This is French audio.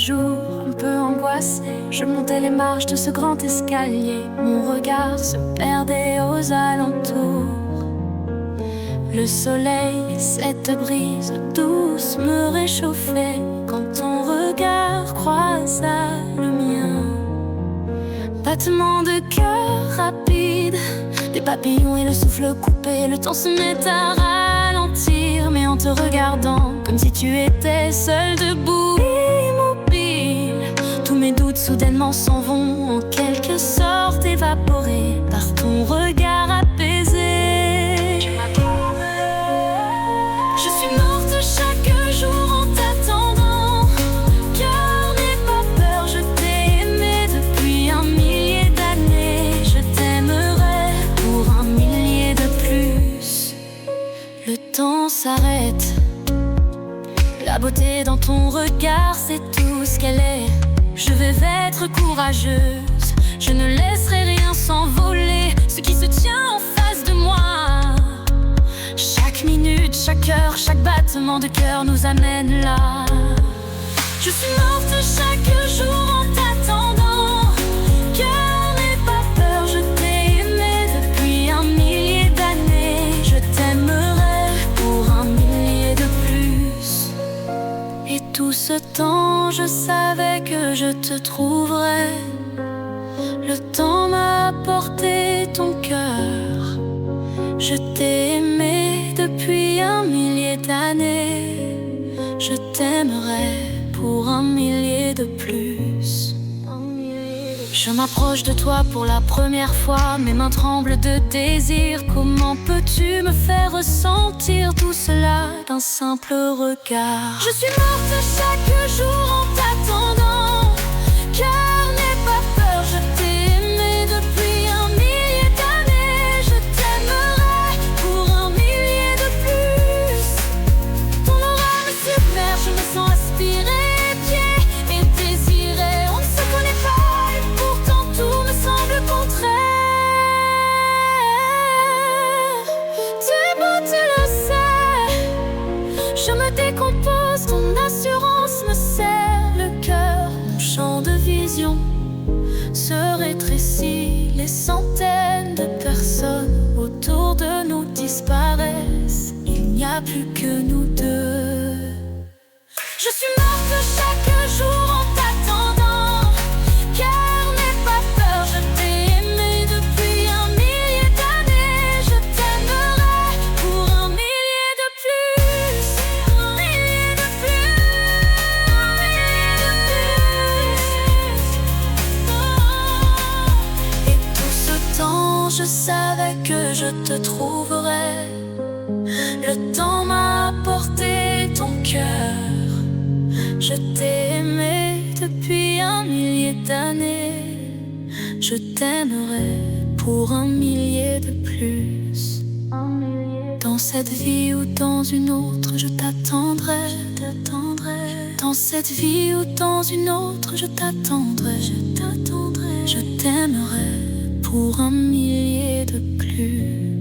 jour, un peu angoissée, je montais les marches de ce grand escalier. Mon regard se perdait aux alentours. Le soleil et cette brise douce me réchauffaient quand ton regard croisa le mien. Battement de cœur rapide, des papillons et le souffle coupé. Le temps se met à ralentir, mais en te regardant, comme si tu étais seul debout, immobile. Tous mes doutes soudainement s'en vont, en quelque sorte évaporés par ton regard apaisé. Je suis morte chaque jour en t'attendant, car n'aie pas peur, je t'ai aimé depuis un millier d'années. Je t'aimerai pour un millier de plus. Le temps s'arrête, la beauté dans ton regard, c'est tout ce qu'elle est. Je vais être courageuse, je ne laisserai rien s'envoler. Ce qui se tient en face de moi, chaque minute, chaque heure, chaque battement de cœur nous amène là. Je suis morte chaque jour en t'attendant, car n'aie pas peur, je t'ai aimé depuis un millier d'années. Je t'aimerai pour un millier de plus. Et tout ce temps, je savais que je te trouverais. Le temps m'a apporté ton cœur. Je t'ai aimé depuis un millier d'années. Je t'aimerai pour un millier de plus. Je m'approche de toi pour la première fois, mes mains tremblent de désir. Comment peux-tu me faire ressentir tout cela d'un simple regard? Je suis morte chaque jour en t'attendant, car n'aie pas peur, je t'ai aimé depuis un millier d'années. Je t'aimerai pour un millier de plus. Ton aura me submerge, je me sens aspirer, pieds et désiré. On ne se connaît pas et pourtant tout me semble contraire. Tu beau, tu le sais, je me décompose, ton assurance me serre le cœur. Mon champ de vision se rétrécit, les centaines de personnes autour de nous disparaissent. Il n'y a plus que nous deux. Je suis morte chaque jour en t'attendant, car n'aie pas peur, je t'ai aimé depuis un millier d'années. Je t'aimerai pour un millier de plus. Un millier de plus. Un millier de plus. Oh. Et tout ce temps, je savais que je te trouverais. Le temps m'a apporté ton cœur. Je t'ai aimé depuis un millier d'années. Je t'aimerai pour un millier de plus. Dans cette vie ou dans une autre, je t'attendrai. Dans cette vie ou dans une autre, je t'attendrai. Je t'aimerai pour un millier de plus.